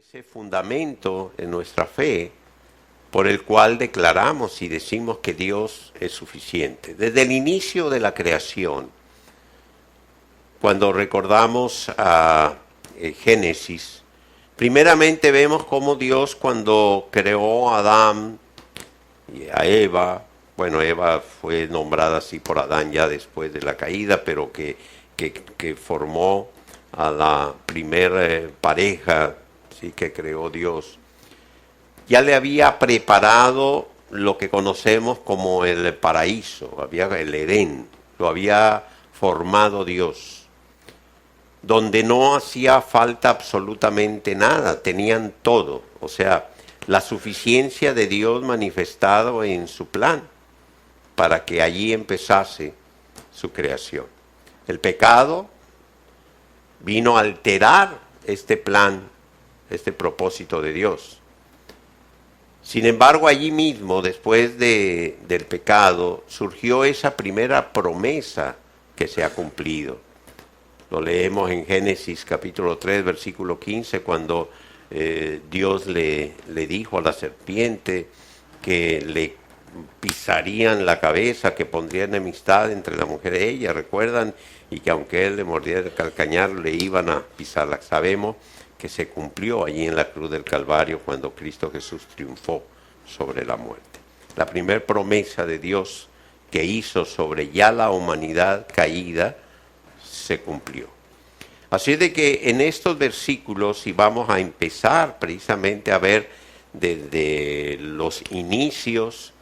ese fundamento en nuestra fe por el cual declaramos y decimos que Dios es suficiente. Desde el inicio de la creación, cuando recordamos a Génesis, primeramente vemos cómo Dios, cuando creó a Adán y a Eva, bueno, Eva fue nombrada así por Adán ya después de la caída, pero que formó a la primer pareja, sí, que creó Dios. Ya le había preparado lo que conocemos como el paraíso, el Edén, lo había formado Dios, donde no hacía falta absolutamente nada, tenían todo, o sea, la suficiencia de Dios manifestado en su plan, para que allí empezase su creación. El pecado vino a alterar este plan, este propósito de Dios. Sin embargo, allí mismo, después del pecado, surgió esa primera promesa que se ha cumplido. Lo leemos en Génesis capítulo 3, versículo 15, cuando Dios le dijo a la serpiente que le pisarían la cabeza, que pondrían enemistad entre la mujer y ella, ¿recuerdan? Y que aunque él le mordiera el calcañar, le iban a pisarla. Sabemos que se cumplió allí en la cruz del Calvario cuando Cristo Jesús triunfó sobre la muerte. La primera promesa de Dios que hizo sobre ya la humanidad caída se cumplió. Así de que en estos versículos, y vamos a empezar precisamente a ver desde los inicios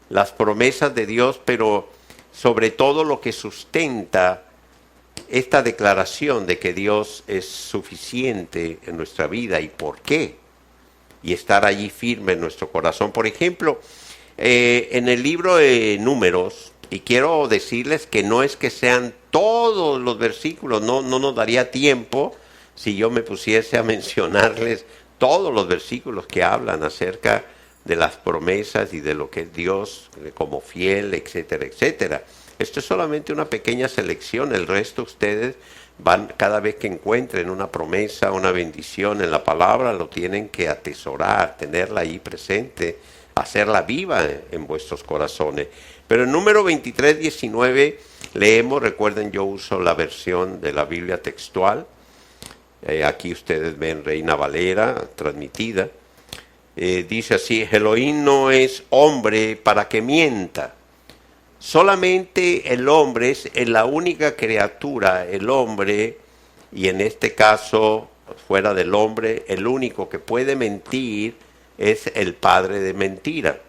las promesas de Dios, pero sobre todo lo que sustenta esta declaración de que Dios es suficiente en nuestra vida y por qué, y estar allí firme en nuestro corazón. Por ejemplo, en el libro de Números, y quiero decirles que no es que sean todos los versículos, no nos daría tiempo si yo me pusiese a mencionarles todos los versículos que hablan acerca de las promesas y de lo que es Dios como fiel, etcétera, etcétera. Esto es solamente una pequeña selección, el resto ustedes van, cada vez que encuentren una promesa, una bendición en la palabra, lo tienen que atesorar, tenerla ahí presente, hacerla viva en vuestros corazones. Pero en número 23, 19 leemos, recuerden, yo uso la versión de la Biblia textual, aquí ustedes ven Reina Valera transmitida, dice así: Elohim no es hombre para que mienta. Solamente el hombre es la única criatura, el hombre, y en este caso, fuera del hombre, el único que puede mentir es el padre de mentira.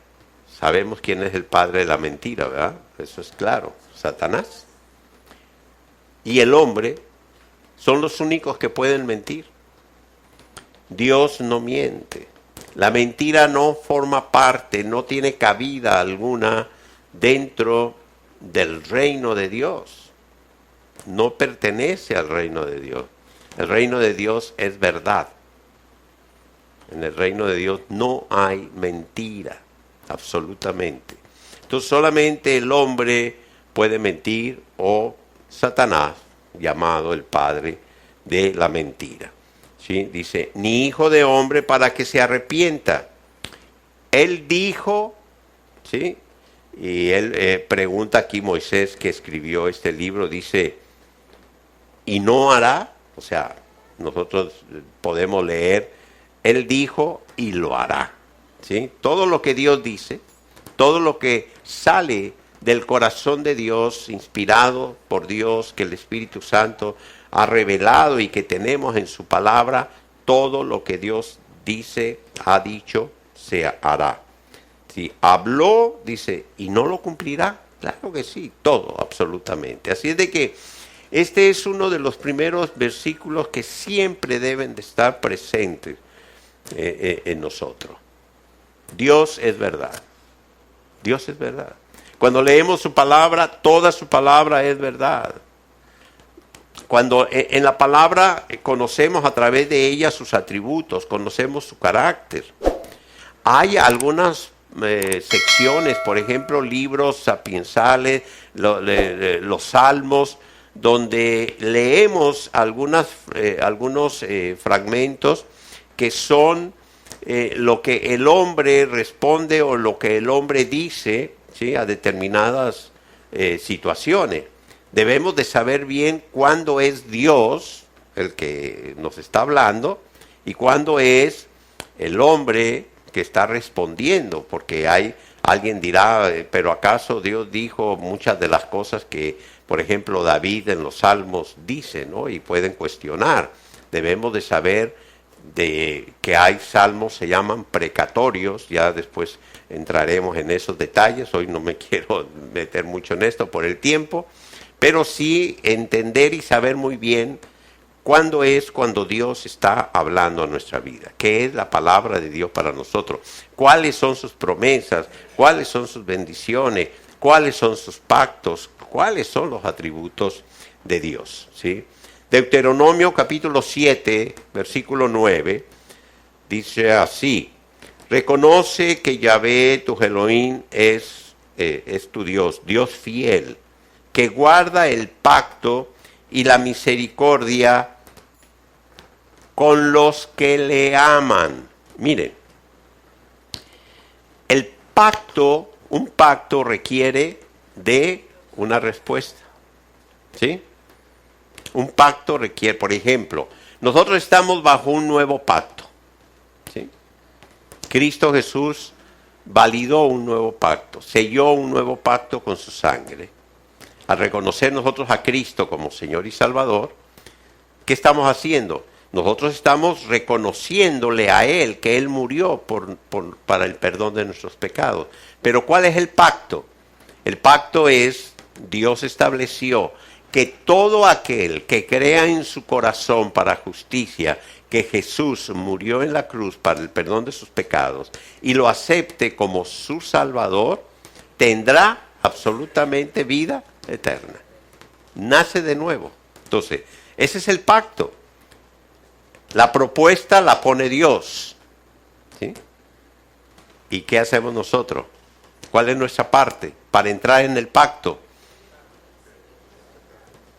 Sabemos quién es el padre de la mentira, ¿verdad? Eso es claro, Satanás. Y el hombre son los únicos que pueden mentir. Dios no miente. La mentira no forma parte, no tiene cabida alguna dentro del reino de Dios. No pertenece al reino de Dios. El reino de Dios es verdad. En el reino de Dios no hay mentira, absolutamente. Entonces solamente el hombre puede mentir, o Satanás, llamado el padre de la mentira. ¿Sí? Dice, ni hijo de hombre para que se arrepienta. Él dijo, ¿sí? Y él pregunta aquí, Moisés, que escribió este libro, dice, ¿y no hará? O sea, nosotros podemos leer, él dijo y lo hará. ¿Sí? Todo lo que Dios dice, todo lo que sale del corazón de Dios, inspirado por Dios, que el Espíritu Santo ha revelado y que tenemos en su palabra, todo lo que Dios dice, ha dicho, se hará. Si habló, dice, ¿y no lo cumplirá? Claro que sí, todo, absolutamente. Así es de que este es uno de los primeros versículos que siempre deben de estar presentes en nosotros. Dios es verdad. Dios es verdad. Cuando leemos su palabra, toda su palabra es verdad. Cuando en la palabra conocemos a través de ella sus atributos, conocemos su carácter. Hay algunas secciones, por ejemplo, libros sapiensales, los salmos, donde leemos algunos fragmentos que son lo que el hombre responde o lo que el hombre dice, ¿sí?, a determinadas situaciones. Debemos de saber bien cuándo es Dios el que nos está hablando y cuándo es el hombre que está respondiendo, porque alguien dirá, pero ¿acaso Dios dijo muchas de las cosas que, por ejemplo, David en los Salmos dice, ¿no? Y pueden cuestionar. Debemos de saber de que hay salmos, se llaman precatorios, ya después entraremos en esos detalles, hoy no me quiero meter mucho en esto por el tiempo, pero sí entender y saber muy bien cuándo es cuando Dios está hablando a nuestra vida, qué es la palabra de Dios para nosotros, cuáles son sus promesas, cuáles son sus bendiciones, cuáles son sus pactos, cuáles son los atributos de Dios, ¿sí? Deuteronomio capítulo 7, versículo 9, dice así: reconoce que Yahvé tu Elohim es tu Dios, Dios fiel, que guarda el pacto y la misericordia con los que le aman. Miren, el pacto, un pacto requiere de una respuesta, ¿sí? Un pacto requiere, por ejemplo, nosotros estamos bajo un nuevo pacto, ¿sí? Cristo Jesús validó un nuevo pacto, selló un nuevo pacto con su sangre. Al reconocer nosotros a Cristo como Señor y Salvador, ¿qué estamos haciendo? Nosotros estamos reconociéndole a Él que Él murió para el perdón de nuestros pecados. Pero ¿cuál es el pacto? El pacto es, Dios estableció que todo aquel que crea en su corazón para justicia que Jesús murió en la cruz para el perdón de sus pecados y lo acepte como su Salvador, tendrá absolutamente vida eterna. Nace de nuevo. Entonces, ese es el pacto. La propuesta la pone Dios, ¿sí? ¿Y qué hacemos nosotros? ¿Cuál es nuestra parte para entrar en el pacto?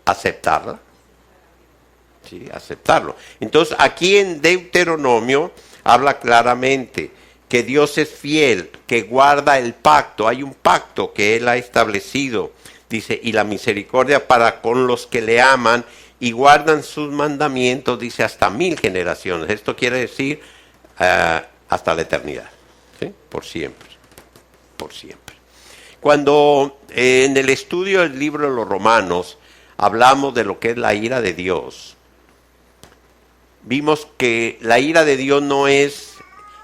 Aceptarla. Sí, aceptarlo. Entonces, aquí en Deuteronomio habla claramente que Dios es fiel, que guarda el pacto. Hay un pacto que Él ha establecido. Dice, y la misericordia para con los que le aman y guardan sus mandamientos, dice, hasta 1000 generaciones. Esto quiere decir hasta la eternidad, ¿sí? Por siempre, por siempre. Cuando en el estudio del libro de los Romanos hablamos de lo que es la ira de Dios, vimos que la ira de Dios no es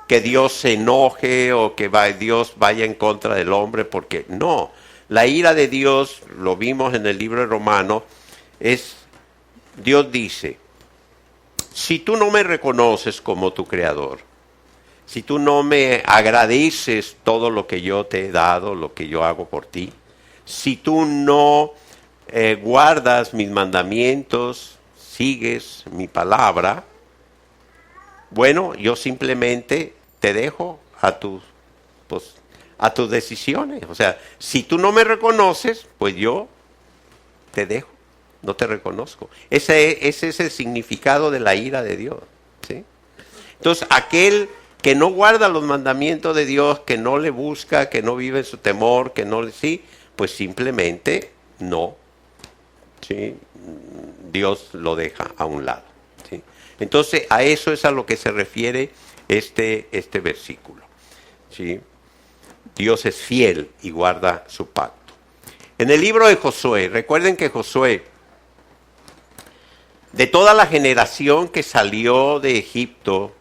que Dios se enoje o que Dios vaya en contra del hombre, porque no. La ira de Dios, lo vimos en el libro de Romanos, es, Dios dice, si tú no me reconoces como tu creador, si tú no me agradeces todo lo que yo te he dado, lo que yo hago por ti, si tú no guardas mis mandamientos, sigues mi palabra, bueno, yo simplemente te dejo a tus decisiones. O sea, si tú no me reconoces, pues yo te dejo, no te reconozco. Ese es el significado de la ira de Dios, ¿sí? Entonces, aquel que no guarda los mandamientos de Dios, que no le busca, que no vive en su temor, que no le sí, pues simplemente no, ¿sí? Dios lo deja a un lado, ¿sí? Entonces, a eso es a lo que se refiere este versículo, ¿sí? Dios es fiel y guarda su pacto. En el libro de Josué, recuerden que Josué, de toda la generación que salió de Egipto,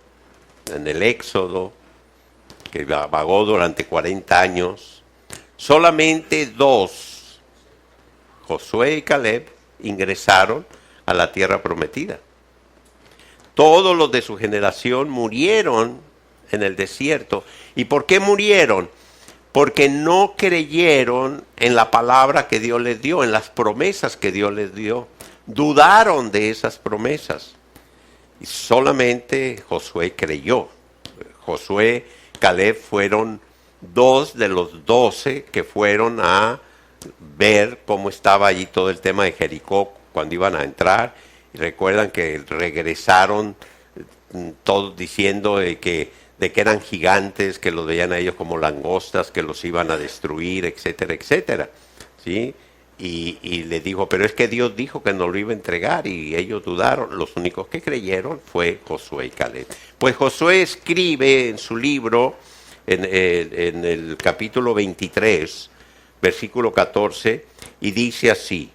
en el Éxodo, que vagó durante 40 años, solamente 2, Josué y Caleb, ingresaron a la tierra prometida. Todos los de su generación murieron en el desierto. ¿Y por qué murieron? Porque no creyeron en la palabra que Dios les dio, en las promesas que Dios les dio. Dudaron de esas promesas. Y solamente Josué creyó. Josué, Caleb fueron 2 de los 12 que fueron a ver cómo estaba allí todo el tema de Jericó cuando iban a entrar. Y recuerdan que regresaron todos diciendo de que eran gigantes, que los veían a ellos como langostas, que los iban a destruir, etcétera, etcétera, ¿sí? Y le dijo, pero es que Dios dijo que nos lo iba a entregar, y ellos dudaron. Los únicos que creyeron fue Josué y Caleb. Pues Josué escribe en su libro, en el capítulo 23, versículo 14, y dice así: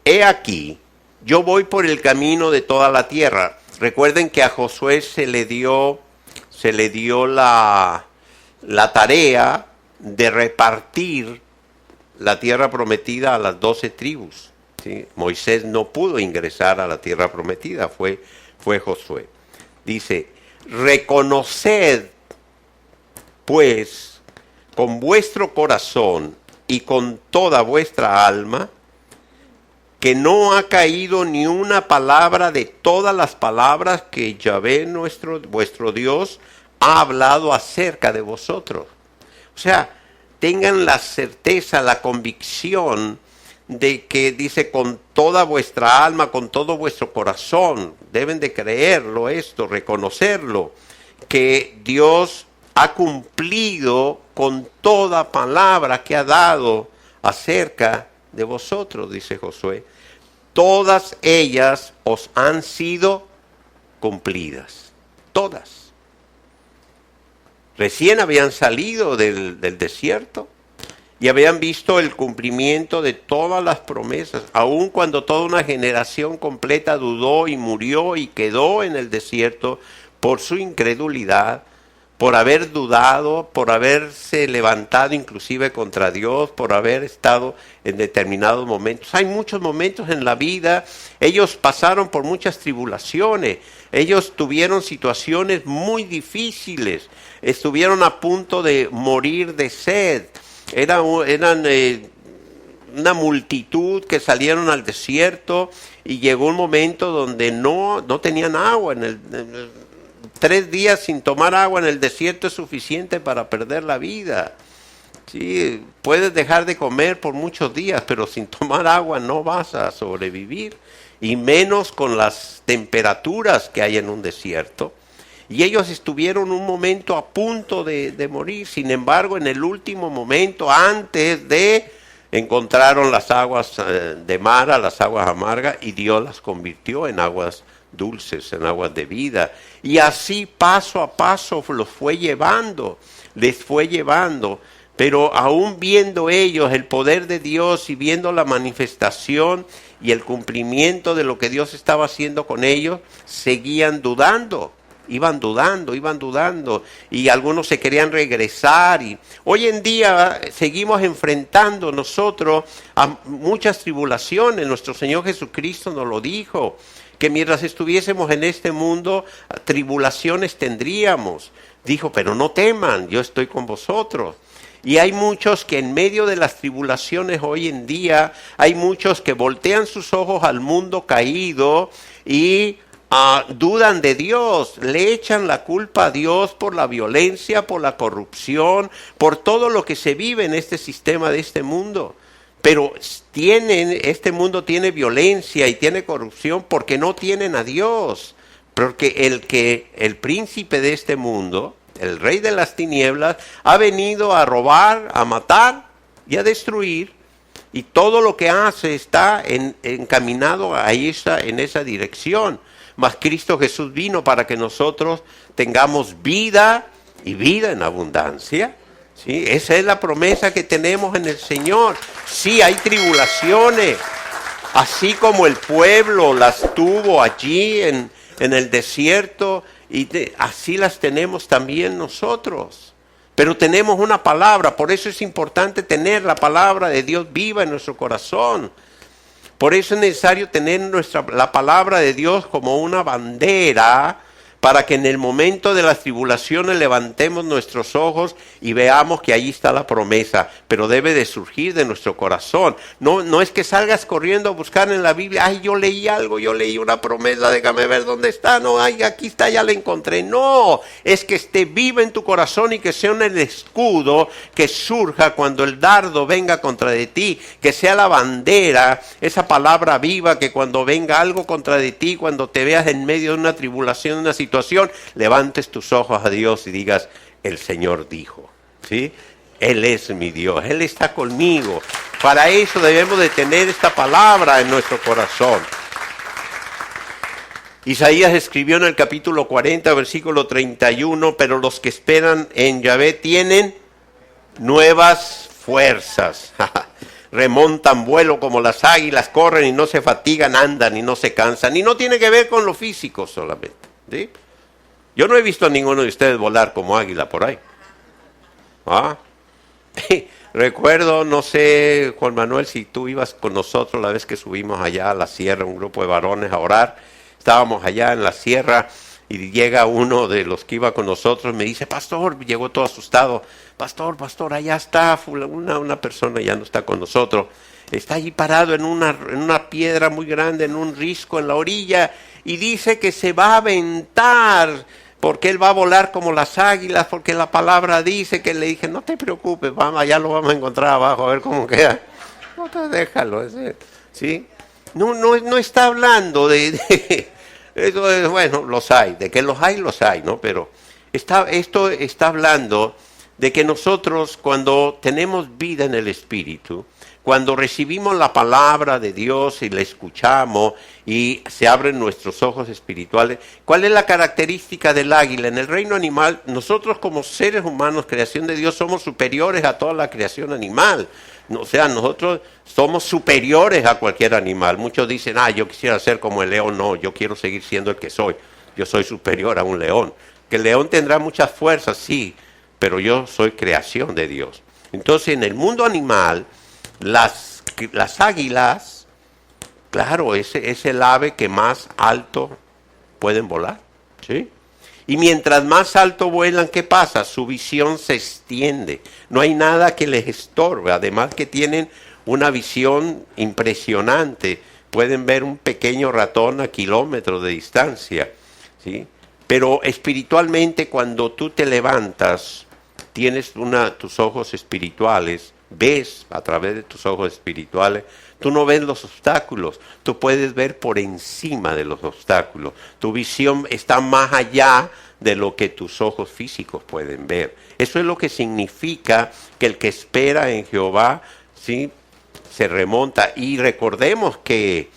he aquí, yo voy por el camino de toda la tierra. Recuerden que a Josué se le dio la tarea de repartir la tierra prometida a las 12 tribus, ¿sí? Moisés no pudo ingresar a la tierra prometida, fue Josué. Dice, reconoced pues con vuestro corazón y con toda vuestra alma que no ha caído ni una palabra de todas las palabras que Yahvé vuestro Dios ha hablado acerca de vosotros. O sea, tengan la certeza, la convicción de que dice con toda vuestra alma, con todo vuestro corazón. Deben de creerlo esto, reconocerlo, que Dios ha cumplido con toda palabra que ha dado acerca de vosotros, dice Josué. Todas ellas os han sido cumplidas, todas. Recién habían salido del desierto y habían visto el cumplimiento de todas las promesas, aun cuando toda una generación completa dudó y murió y quedó en el desierto por su incredulidad, por haber dudado, por haberse levantado inclusive contra Dios, por haber estado en determinados momentos. Hay muchos momentos en la vida, ellos pasaron por muchas tribulaciones, ellos tuvieron situaciones muy difíciles, estuvieron a punto de morir de sed, eran una multitud que salieron al desierto y llegó un momento donde no tenían agua. 3 días sin tomar agua en el desierto es suficiente para perder la vida. Sí, puedes dejar de comer por muchos días, pero sin tomar agua no vas a sobrevivir, y menos con las temperaturas que hay en un desierto. Y ellos estuvieron un momento a punto de morir. Sin embargo, en el último momento, antes de, encontraron las aguas de Mara, las aguas amargas, y Dios las convirtió en aguas dulces, en aguas de vida. Y así paso a paso los fue llevando, les fue llevando. Pero aún viendo ellos el poder de Dios y viendo la manifestación y el cumplimiento de lo que Dios estaba haciendo con ellos, seguían dudando. Iban dudando, y algunos se querían regresar. Y hoy en día seguimos enfrentando nosotros a muchas tribulaciones. Nuestro Señor Jesucristo nos lo dijo, que mientras estuviésemos en este mundo, tribulaciones tendríamos. Dijo, pero no teman, yo estoy con vosotros. Y hay muchos que en medio de las tribulaciones hoy en día, hay muchos que voltean sus ojos al mundo caído y dudan de Dios, le echan la culpa a Dios por la violencia, por la corrupción, por todo lo que se vive en este sistema de este mundo. Pero este mundo tiene violencia y tiene corrupción porque no tienen a Dios. Porque el príncipe de este mundo, el rey de las tinieblas, ha venido a robar, a matar y a destruir. Y todo lo que hace está encaminado en esa dirección. Mas Cristo Jesús vino para que nosotros tengamos vida y vida en abundancia. ¿Sí? Esa es la promesa que tenemos en el Señor. Sí, hay tribulaciones, así como el pueblo las tuvo allí en el desierto, así las tenemos también nosotros. Pero tenemos una palabra, por eso es importante tener la palabra de Dios viva en nuestro corazón. Por eso es necesario tener la palabra de Dios como una bandera, para que en el momento de las tribulaciones levantemos nuestros ojos y veamos que ahí está la promesa, pero debe de surgir de nuestro corazón. No es que salgas corriendo a buscar en la Biblia, ay, yo leí algo, yo leí una promesa, déjame ver dónde está, no, ay, aquí está, ya la encontré. No, es que esté viva en tu corazón y que sea el escudo que surja cuando el dardo venga contra de ti, que sea la bandera, esa palabra viva, que cuando venga algo contra de ti, cuando te veas en medio de una tribulación, una situación situación, levantes tus ojos a Dios y digas, el Señor dijo, ¿sí? Él es mi Dios, Él está conmigo. Para eso debemos de tener esta palabra en nuestro corazón. Isaías escribió en el capítulo 40, versículo 31, pero los que esperan en Yahvé tienen nuevas fuerzas. Remontan vuelo como las águilas, corren y no se fatigan, andan y no se cansan. Y no tiene que ver con lo físico solamente, ¿sí? Yo no he visto a ninguno de ustedes volar como águila por ahí. Recuerdo, no sé, Juan Manuel, si tú ibas con nosotros la vez que subimos allá a la sierra, un grupo de varones a orar. Estábamos allá en la sierra y llega uno de los que iba con nosotros, me dice, pastor, llegó todo asustado, pastor, allá está una persona, ya no está con nosotros, está allí parado en una piedra muy grande, en un risco en la orilla, y dice que se va a aventar, porque él va a volar como las águilas, porque la palabra dice que le dije, no te preocupes, vamos, allá lo vamos a encontrar abajo, a ver cómo queda. No te déjalo, ¿sí? No está hablando de eso es, bueno, los hay, de que los hay, ¿no? Pero esto está hablando de que nosotros cuando tenemos vida en el Espíritu, cuando recibimos la palabra de Dios y la escuchamos y se abren nuestros ojos espirituales, ¿cuál es la característica del águila? En el reino animal, nosotros como seres humanos, creación de Dios, somos superiores a toda la creación animal. O sea, nosotros somos superiores a cualquier animal. Muchos dicen, yo quisiera ser como el león. No, yo quiero seguir siendo el que soy. Yo soy superior a un león. Que el león tendrá muchas fuerzas, sí, pero yo soy creación de Dios. Entonces, en el mundo animal, las águilas, claro, es el ave que más alto pueden volar, ¿sí? Y mientras más alto vuelan, ¿qué pasa? Su visión se extiende. No hay nada que les estorbe. Además que tienen una visión impresionante. Pueden ver un pequeño ratón a kilómetros de distancia, ¿sí? Pero espiritualmente, cuando tú te levantas, tienes tus ojos espirituales, ves a través de tus ojos espirituales, tú no ves los obstáculos, tú puedes ver por encima de los obstáculos. Tu visión está más allá de lo que tus ojos físicos pueden ver. Eso es lo que significa que el que espera en Jehová, ¿sí?, se remonta. Y recordemos que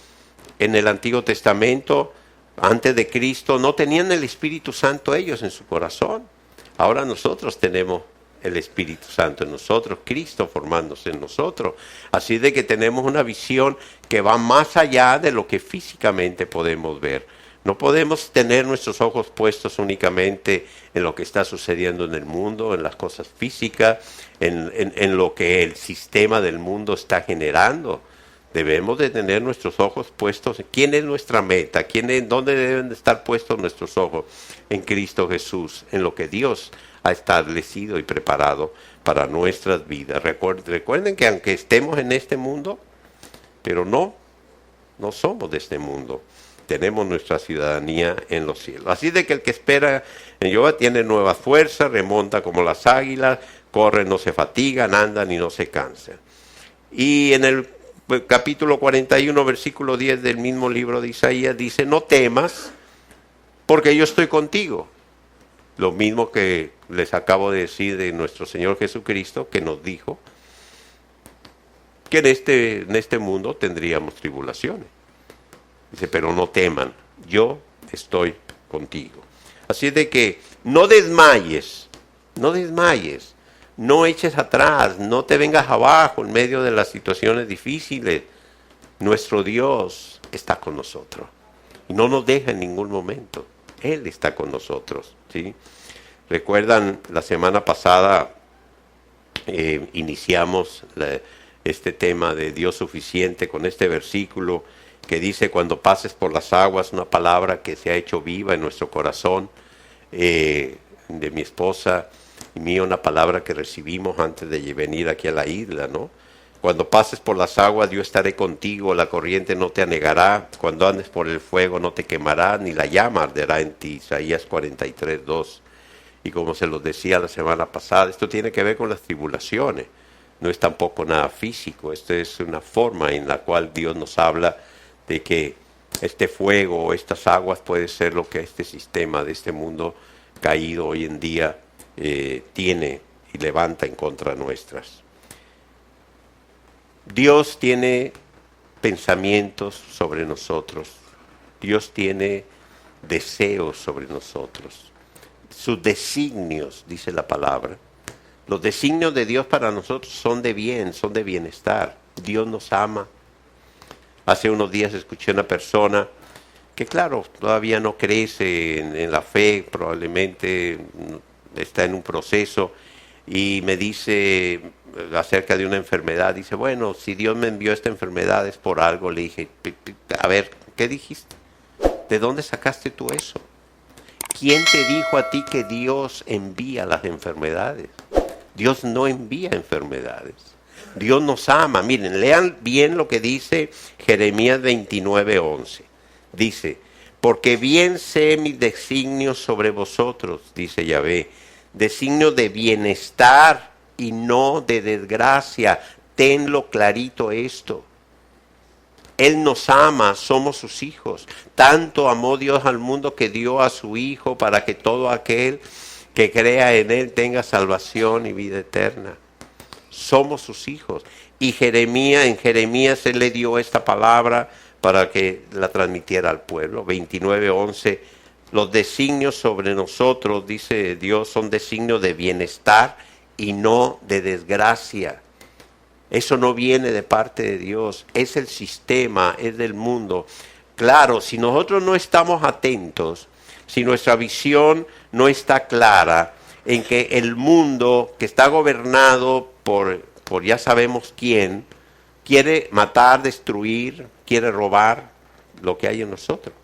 en el Antiguo Testamento, antes de Cristo, no tenían el Espíritu Santo ellos en su corazón. Ahora nosotros tenemos el Espíritu Santo en nosotros, Cristo formándose en nosotros. Así de que tenemos una visión que va más allá de lo que físicamente podemos ver. No podemos tener nuestros ojos puestos únicamente en lo que está sucediendo en el mundo, en las cosas físicas, en lo que el sistema del mundo está generando. Debemos de tener nuestros ojos puestos en quién es nuestra meta, dónde deben de estar puestos nuestros ojos, en Cristo Jesús, en lo que Dios ha establecido y preparado para nuestras vidas. Recuerden que aunque estemos en este mundo, pero no somos de este mundo. Tenemos nuestra ciudadanía en los cielos. Así de que el que espera en Jehová tiene nueva fuerza, remonta como las águilas, corren, no se fatigan, andan y no se cansan. Y en el capítulo 41, versículo 10 del mismo libro de Isaías dice, no temas, porque yo estoy contigo. Lo mismo que les acabo de decir de nuestro Señor Jesucristo, que nos dijo que en este mundo tendríamos tribulaciones. Dice, pero no teman, yo estoy contigo. Así de que no desmayes, no eches atrás, no te vengas abajo en medio de las situaciones difíciles. Nuestro Dios está con nosotros y no nos deja en ningún momento. Él está con nosotros, ¿sí? Recuerdan, la semana pasada iniciamos este tema de Dios suficiente con este versículo que dice, cuando pases por las aguas, una palabra que se ha hecho viva en nuestro corazón, de mi esposa y mía, una palabra que recibimos antes de venir aquí a la isla, ¿no? Cuando pases por las aguas, yo estaré contigo, la corriente no te anegará, cuando andes por el fuego no te quemará, ni la llama arderá en ti. Isaías 43, 2. Y como se los decía la semana pasada, esto tiene que ver con las tribulaciones, no es tampoco nada físico, esto es una forma en la cual Dios nos habla de que este fuego, estas aguas puede ser lo que este sistema de este mundo caído hoy en día tiene y levanta en contra nuestras. Dios tiene pensamientos sobre nosotros. Dios tiene deseos sobre nosotros. Sus designios, dice la palabra. Los designios de Dios para nosotros son de bien, son de bienestar. Dios nos ama. Hace unos días escuché a una persona que, claro, todavía no crece en la fe, probablemente está en un proceso, y me dice acerca de una enfermedad, dice, bueno, si Dios me envió esta enfermedad es por algo. Le dije, a ver, ¿qué dijiste? ¿De dónde sacaste tú eso? ¿Quién te dijo a ti que Dios envía las enfermedades? Dios no envía enfermedades. Dios nos ama. Miren, lean bien lo que dice Jeremías 29:11. Dice, porque bien sé mis designios sobre vosotros, dice Yahvé, designios de bienestar y no de desgracia. Tenlo clarito esto. Él nos ama, somos sus hijos. Tanto amó Dios al mundo que dio a su Hijo para que todo aquel que crea en Él tenga salvación y vida eterna. Somos sus hijos. Y en Jeremías Él le dio esta palabra para que la transmitiera al pueblo. 29:11. Los designios sobre nosotros, dice Dios, son designios de bienestar y no de desgracia. Eso no viene de parte de Dios, es el sistema, es del mundo. Claro, si nosotros no estamos atentos, si nuestra visión no está clara en que el mundo que está gobernado por ya sabemos quién, quiere matar, destruir, quiere robar lo que hay en nosotros.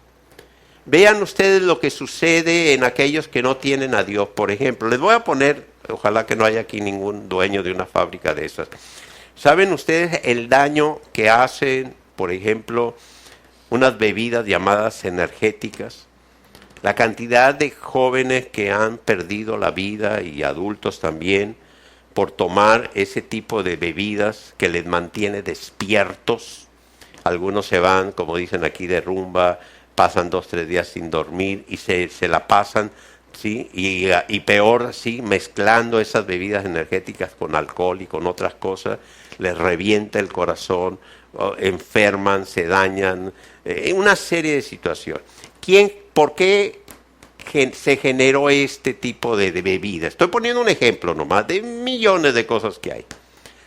Vean ustedes lo que sucede en aquellos que no tienen a Dios. Por ejemplo, les voy a poner, ojalá que no haya aquí ningún dueño de una fábrica de esas. ¿Saben ustedes el daño que hacen, por ejemplo, unas bebidas llamadas energéticas? La cantidad de jóvenes que han perdido la vida y adultos también por tomar ese tipo de bebidas que les mantiene despiertos. Algunos se van, como dicen aquí, de rumba, pasan 2-3 días sin dormir y se la pasan, ¿sí? Y peor, ¿sí? Mezclando esas bebidas energéticas con alcohol y con otras cosas, les revienta el corazón, enferman, se dañan, una serie de situaciones. ¿Por qué se generó este tipo de bebida? Estoy poniendo un ejemplo nomás de millones de cosas que hay.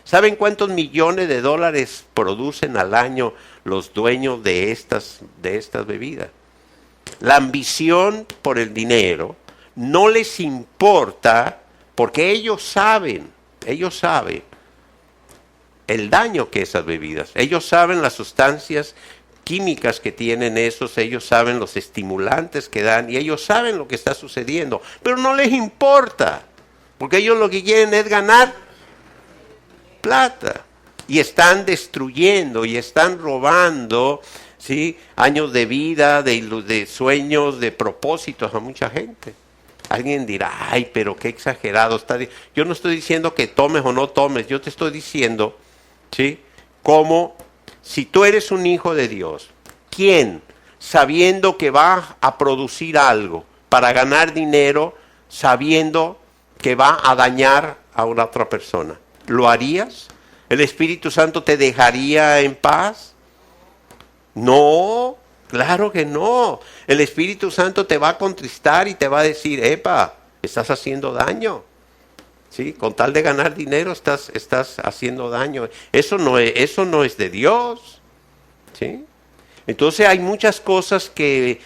¿Saben cuántos millones de dólares producen al año los dueños de estas bebidas? La ambición por el dinero no les importa, porque ellos saben el daño que esas bebidas, ellos saben las sustancias químicas que tienen esos, ellos saben los estimulantes que dan y ellos saben lo que está sucediendo, pero no les importa, porque ellos lo que quieren es ganar plata y están destruyendo y están robando, ¿sí?, años de vida, de sueños, de propósitos a mucha gente. Alguien dirá, ay, pero qué exagerado está. Yo no estoy diciendo que tomes o no tomes, yo te estoy diciendo, ¿sí?, cómo si tú eres un hijo de Dios, ¿quién, sabiendo que va a producir algo para ganar dinero, sabiendo que va a dañar a una otra persona, lo harías? ¿El Espíritu Santo te dejaría en paz? No, claro que no. El Espíritu Santo te va a contristar y te va a decir, epa, estás haciendo daño. ¿Sí? Con tal de ganar dinero estás haciendo daño. Eso no es de Dios. ¿Sí? Entonces hay muchas cosas que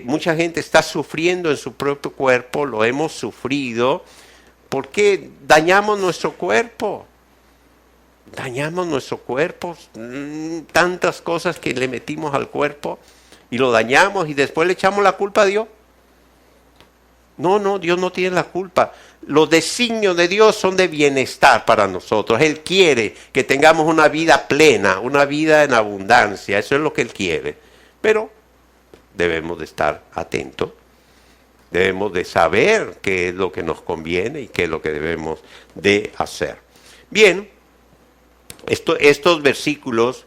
mucha gente está sufriendo en su propio cuerpo, lo hemos sufrido, porque dañamos nuestro cuerpo. Dañamos nuestro cuerpo, tantas cosas que le metimos al cuerpo y lo dañamos y después le echamos la culpa a Dios. No, Dios no tiene la culpa. Los designios de Dios son de bienestar para nosotros. Él quiere que tengamos una vida plena, una vida en abundancia. Eso es lo que Él quiere. Pero debemos de estar atentos. Debemos de saber qué es lo que nos conviene y qué es lo que debemos de hacer. Bien, estos versículos,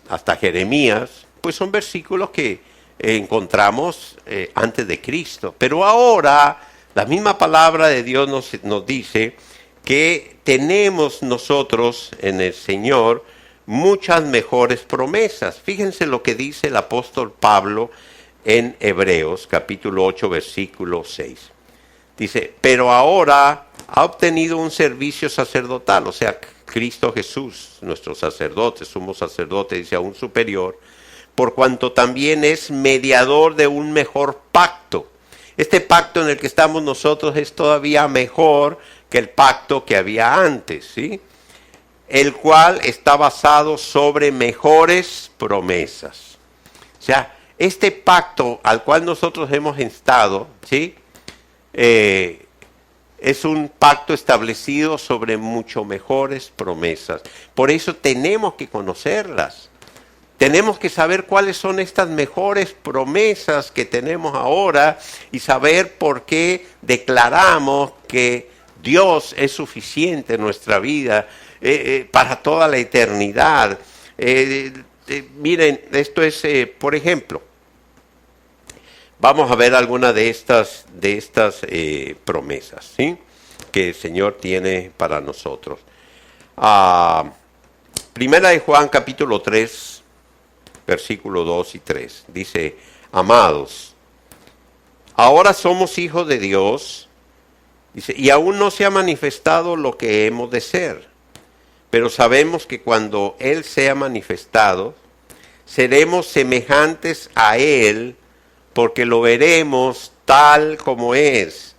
hasta Jeremías, pues son versículos que encontramos antes de Cristo. Pero ahora la misma palabra de Dios nos dice que tenemos nosotros en el Señor muchas mejores promesas. Fíjense lo que dice el apóstol Pablo en Hebreos capítulo 8 versículo 6. Dice, pero ahora ha obtenido un servicio sacerdotal, o sea, Cristo Jesús, nuestro sacerdote, sumo sacerdote, dice, aún superior, por cuanto también es mediador de un mejor pacto. Este pacto en el que estamos nosotros es todavía mejor que el pacto que había antes, ¿sí? El cual está basado sobre mejores promesas. O sea, este pacto al cual nosotros hemos estado, ¿sí? Es un pacto establecido sobre mucho mejores promesas. Por eso tenemos que conocerlas. Tenemos que saber cuáles son estas mejores promesas que tenemos ahora y saber por qué declaramos que Dios es suficiente en nuestra vida para toda la eternidad. Miren, esto es, por ejemplo, vamos a ver algunas de estas promesas, ¿sí? Que el Señor tiene para nosotros. Primera de Juan capítulo 3, versículo 2 y 3. Dice, amados, ahora somos hijos de Dios, dice, y aún no se ha manifestado lo que hemos de ser, pero sabemos que cuando Él sea manifestado, seremos semejantes a Él, porque lo veremos tal como es.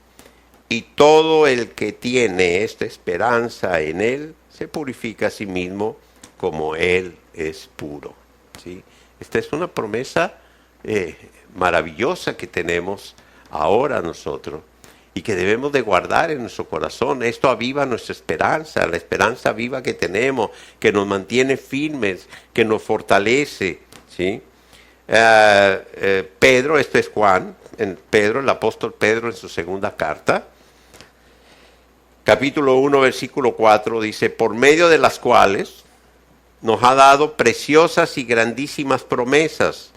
Y todo el que tiene esta esperanza en Él, se purifica a sí mismo como Él es puro. ¿Sí? Esta es una promesa maravillosa que tenemos ahora nosotros y que debemos de guardar en nuestro corazón. Esto aviva nuestra esperanza, la esperanza viva que tenemos, que nos mantiene firmes, que nos fortalece, ¿sí? Pedro, esto es Juan, el apóstol Pedro en su segunda carta, capítulo 1, versículo 4, dice, por medio de las cuales nos ha dado preciosas y grandísimas promesas,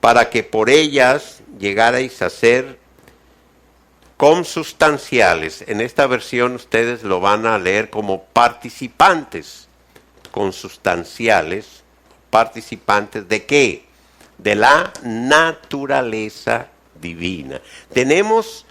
para que por ellas llegarais a ser consustanciales. En esta versión ustedes lo van a leer como participantes, consustanciales, participantes ¿de qué? De la naturaleza divina. Tenemos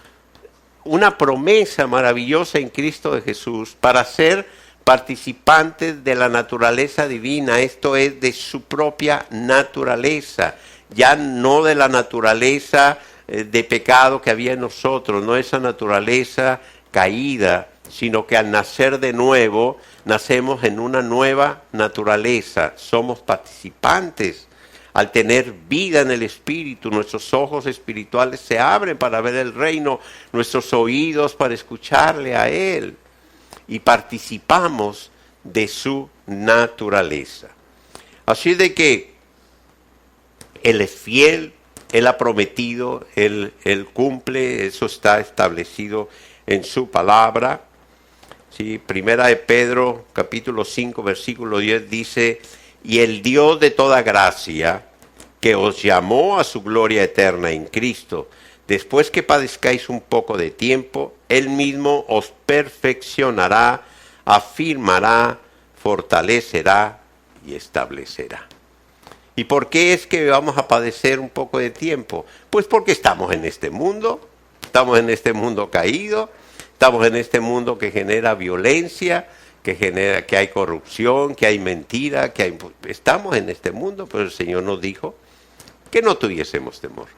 una promesa maravillosa en Cristo de Jesús para ser participantes de la naturaleza divina, esto es de su propia naturaleza, ya no de la naturaleza de pecado que había en nosotros, no esa naturaleza caída, sino que al nacer de nuevo, nacemos en una nueva naturaleza, somos participantes. Al tener vida en el Espíritu, nuestros ojos espirituales se abren para ver el reino, nuestros oídos para escucharle a Él. Y participamos de su naturaleza. Así de que Él es fiel, Él ha prometido, Él cumple, eso está establecido en su palabra. ¿Sí? Primera de Pedro, capítulo 5, versículo 10 dice, y el Dios de toda gracia, que os llamó a su gloria eterna en Cristo, después que padezcáis un poco de tiempo, Él mismo os perfeccionará, afirmará, fortalecerá y establecerá. ¿Y por qué es que vamos a padecer un poco de tiempo? Pues porque estamos en este mundo caído, estamos en este mundo que genera violencia, que hay corrupción, que hay mentira, estamos en este mundo, pero el Señor nos dijo que no tuviésemos temor,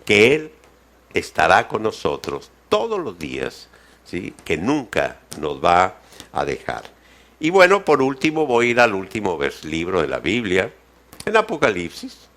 que Él estará con nosotros todos los días, ¿sí? Que nunca nos va a dejar. Y bueno, por último voy a ir al último libro de la Biblia, en Apocalipsis.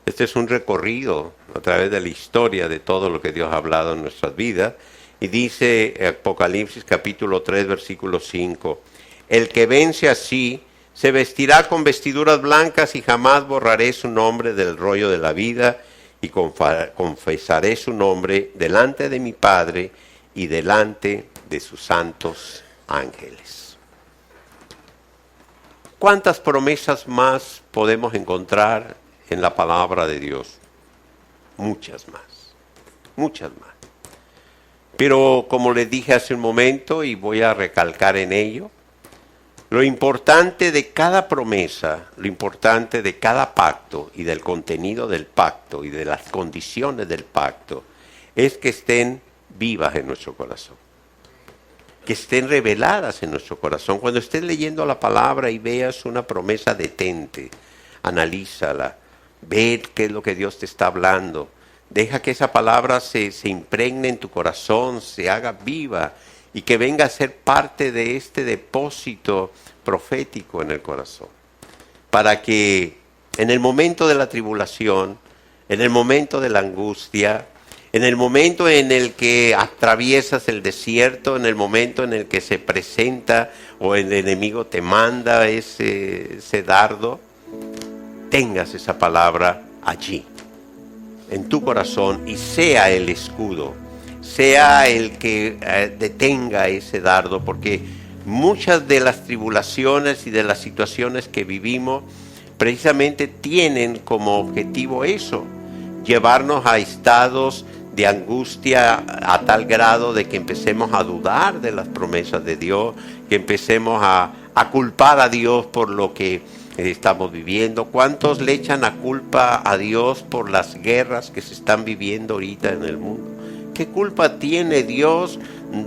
Este es un recorrido a través de la historia de todo lo que Dios ha hablado en nuestras vidas. Y dice Apocalipsis capítulo 3, versículo 5, el que vence así se vestirá con vestiduras blancas y jamás borraré su nombre del rollo de la vida y confesaré su nombre delante de mi Padre y delante de sus santos ángeles. ¿Cuántas promesas más podemos encontrar en la palabra de Dios? Muchas más, muchas más. Pero como les dije hace un momento y voy a recalcar en ello, lo importante de cada promesa, lo importante de cada pacto y del contenido del pacto y de las condiciones del pacto es que estén vivas en nuestro corazón, que estén reveladas en nuestro corazón. Cuando estés leyendo la palabra y veas una promesa, detente, analízala, ve qué es lo que Dios te está hablando. Deja que esa palabra se impregne en tu corazón, se haga viva y que venga a ser parte de este depósito profético en el corazón. Para que en el momento de la tribulación, en el momento de la angustia, en el momento en el que atraviesas el desierto, en el momento en el que se presenta o el enemigo te manda ese dardo, tengas esa palabra allí, en tu corazón, y sea el escudo, sea el que detenga ese dardo, porque muchas de las tribulaciones y de las situaciones que vivimos precisamente tienen como objetivo eso, llevarnos a estados de angustia a tal grado de que empecemos a dudar de las promesas de Dios, que empecemos a culpar a Dios por lo que estamos viviendo. ¿Cuántos le echan la culpa a Dios por las guerras que se están viviendo ahorita en el mundo? ¿Qué culpa tiene Dios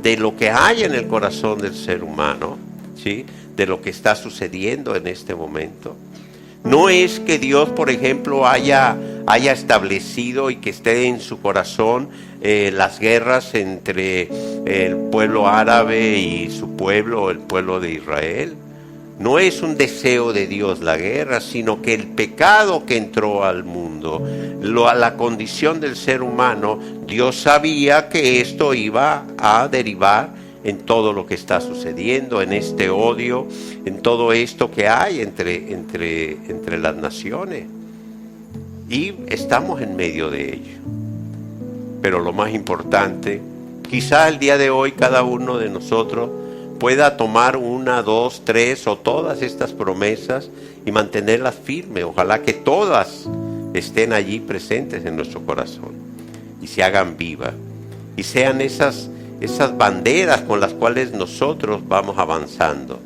de lo que hay en el corazón del ser humano? ¿Sí? De lo que está sucediendo en este momento. No es que Dios, por ejemplo, haya establecido y que esté en su corazón las guerras entre el pueblo árabe y su pueblo, el pueblo de Israel. No es un deseo de Dios la guerra, sino que el pecado que entró al mundo, a la condición del ser humano, Dios sabía que esto iba a derivar en todo lo que está sucediendo, en este odio, en todo esto que hay entre las naciones. Y estamos en medio de ello. Pero lo más importante, quizá el día de hoy cada uno de nosotros pueda tomar una, dos, tres o todas estas promesas y mantenerlas firmes. Ojalá que todas estén allí presentes en nuestro corazón y se hagan vivas y sean esas banderas con las cuales nosotros vamos avanzando.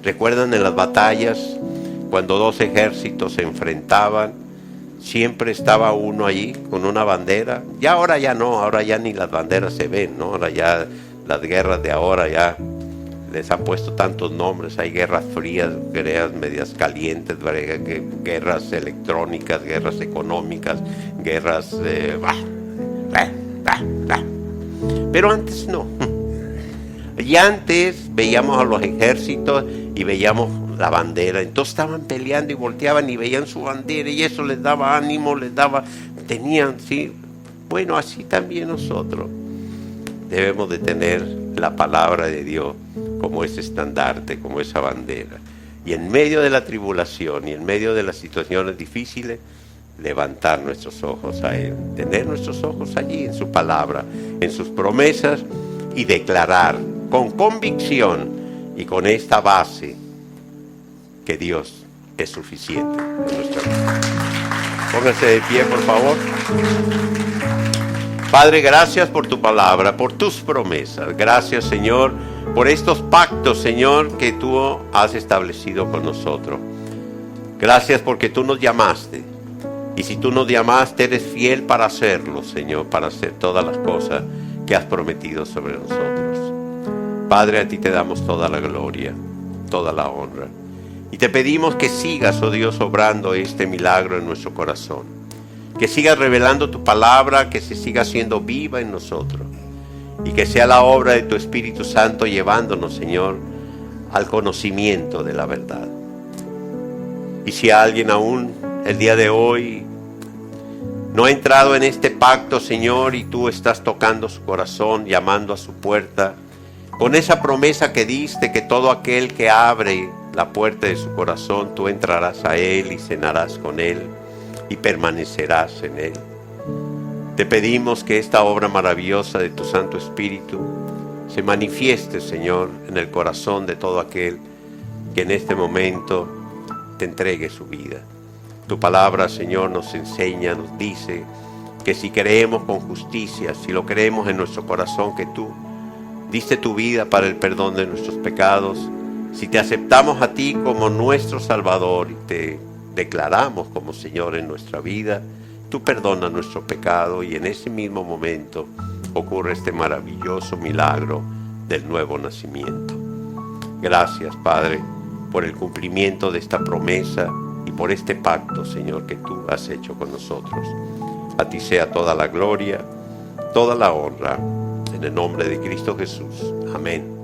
¿Recuerdan en las batallas cuando dos ejércitos se enfrentaban? Siempre estaba uno allí con una bandera. Ya ahora ya no, ahora ya ni las banderas se ven, ¿no? Ahora ya las guerras de ahora ya les han puesto tantos nombres. Hay guerras frías, guerras medias calientes, guerras electrónicas, guerras económicas, guerras pero antes no. Y antes veíamos a los ejércitos y veíamos la bandera. Entonces estaban peleando y volteaban y veían su bandera y eso les daba ánimo, tenían, sí. Bueno, así también nosotros debemos de tener la palabra de Dios como ese estandarte, como esa bandera. Y en medio de la tribulación y en medio de las situaciones difíciles, levantar nuestros ojos a Él, tener nuestros ojos allí en su palabra, en sus promesas y declarar con convicción y con esta base que Dios es suficiente en nuestra vida. Póngase de pie, por favor. Padre, gracias por tu palabra, por tus promesas. Gracias, Señor, por estos pactos, Señor, que tú has establecido con nosotros. Gracias porque tú nos llamaste. Y si tú nos llamaste, eres fiel para hacerlo, Señor, para hacer todas las cosas que has prometido sobre nosotros. Padre, a ti te damos toda la gloria, toda la honra. Y te pedimos que sigas, oh Dios, obrando este milagro en nuestro corazón. Que sigas revelando tu palabra, que se siga haciendo viva en nosotros. Y que sea la obra de tu Espíritu Santo llevándonos, Señor, al conocimiento de la verdad. Y si alguien aún el día de hoy no ha entrado en este pacto, Señor, y tú estás tocando su corazón, llamando a su puerta, con esa promesa que diste, que todo aquel que abre la puerta de su corazón, tú entrarás a él y cenarás con él y permanecerás en él. Te pedimos que esta obra maravillosa de tu Santo Espíritu se manifieste, Señor, en el corazón de todo aquel que en este momento te entregue su vida. Tu palabra, Señor, nos enseña, nos dice que si creemos con justicia, si lo creemos en nuestro corazón, que tú diste tu vida para el perdón de nuestros pecados, si te aceptamos a ti como nuestro Salvador y te declaramos como Señor en nuestra vida, tú perdonas nuestro pecado y en ese mismo momento ocurre este maravilloso milagro del nuevo nacimiento. Gracias, Padre, por el cumplimiento de esta promesa y por este pacto, Señor, que tú has hecho con nosotros. A ti sea toda la gloria, toda la honra, en el nombre de Cristo Jesús. Amén.